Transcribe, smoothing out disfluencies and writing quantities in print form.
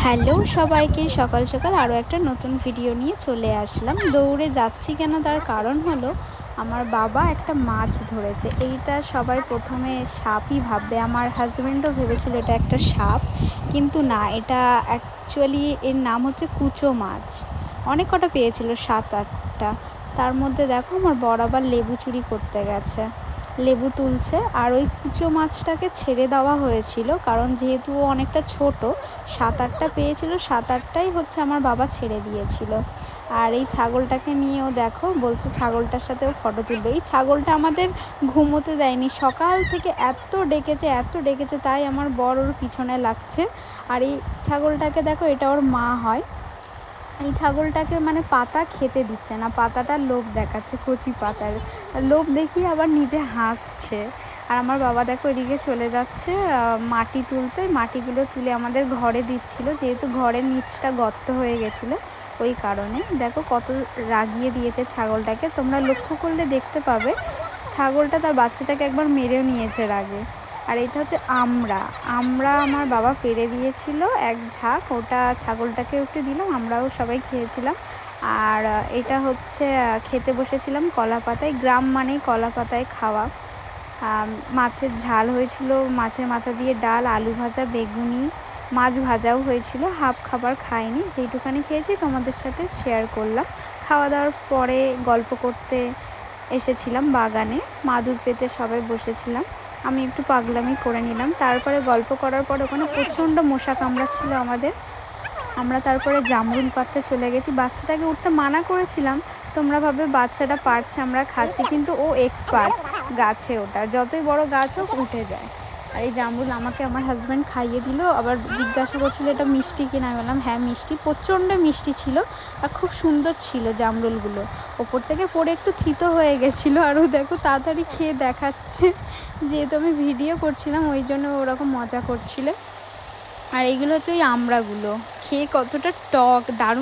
Hello সবাইকে, সকাল সকাল আরও একটা নতুন ভিডিও নিয়ে চলে আসলাম। দৌড়ে যাচ্ছি কেন, তার কারণ হলো আমার বাবা একটা মাছ ধরেছে। এইটা সবাই প্রথমে সাপই ভাববে, আমার হাজব্যান্ডও ভেবেছিল এটা একটা সাপ, কিন্তু না, এটা অ্যাকচুয়ালি এর নাম হচ্ছে কুচো মাছ। অনেক কটা পেয়েছিল, 7-8টা। তার মধ্যে দেখো আমার বড় আবার লেবু চুরি করতে গেছে, লেবু তুলছে। আর ওই কুচো মাছটাকে ছেড়ে দেওয়া হয়েছিল, কারণ যেহেতু ও অনেকটা ছোট, 7-8টা পেয়েছিল, 7-8টাই হচ্ছে আমার বাবা ছেড়ে দিয়েছিল। আর এই ছাগলটাকে নিয়েও দেখো বলছে ছাগলটার সাথেও ফটো তুলবে। এই ছাগলটা আমাদের ঘুমোতে দেয়নি, সকাল থেকে এত ডেকেছে, তাই আমার বর ওর পিছনে লাগছে। আর এই ছাগলটাকে দেখো, এটা ওর মা হয়। এই ছাগলটাকে মানে পাতা খেতে দিচ্ছে না, পাতাটার লোভ দেখাচ্ছে, কচি পাতার লোভ দেখিয়ে আবার নিজে হাসছে। আর আমার বাবা দেখো এদিকে চলে যাচ্ছে মাটি তুলতে, মাটিগুলো তুলে আমাদের ঘরে দিচ্ছিল, যেহেতু ঘরের নিচটা গর্ত হয়ে গেছিলো, ওই কারণে দেখো কত রাগিয়ে দিয়েছে ছাগলটাকে। তোমরা লক্ষ্য করলে দেখতে পাবে ছাগলটা তার বাচ্চাটাকে একবার মেরেও নিয়েছে রাগে। আর এটা হচ্ছে আমরা আমার বাবা পেরে দিয়েছিল এক ঝাঁক, ওটা ছাগলটাকে একটু দিলাম, আমরাও সবাই খেয়েছিলাম। আর এটা হচ্ছে খেতে বসেছিলাম কলা পাতায়, গ্রাম মানেই কলা পাতায় খাওয়া। মাছের ঝাল হয়েছিল, মাছের মাথা দিয়ে ডাল, আলু ভাজা, বেগুনি, মাছ ভাজাও হয়েছিল। হাফ খাবার খাইনি, যেইটুখানি খেয়েছি তোমাদের সাথে শেয়ার করলাম। খাওয়া দাওয়ার পরে গল্প করতে এসেছিলাম বাগানে, মাদুর পেতে সবাই বসেছিলাম, আমি একটু পাগলামি করে নিলাম। তারপরে গল্প করার পর ওখানে প্রচণ্ড মশা কামড়াচ্ছিল আমাদের। আমরা তারপরে জামরুল পাড়তে চলে গেছি। বাচ্চাটাকে উঠতে মানা করেছিলাম, তোমরা ভাবে বাচ্চাটা পারছে আমরা খাচ্ছি, কিন্তু ও এক্সপার্ট গাছে ওঠা, যতই বড় গাছ হোক উঠে যায়। আর এই জামরুল আমাকে আমার হাজব্যান্ড খাইয়ে দিল, আবার জিজ্ঞাসা করছিল এটা মিষ্টি কিনা। আমি বললাম হ্যাঁ মিষ্টি, প্রচণ্ড মিষ্টি ছিল আর খুব সুন্দর ছিল জামরুলগুলো। ওপর থেকে পড়ে একটু থিতো হয়ে গেছিলো, আর ও দেখো তাড়াতাড়ি খেয়ে দেখাচ্ছে, যেহেতু আমি ভিডিও করছিলাম ওই জন্য ওরকম মজা করছিল। আর এইগুলো হচ্ছে ওই আমড়াগুলো, খেয়ে কতটা টক, দারুণ।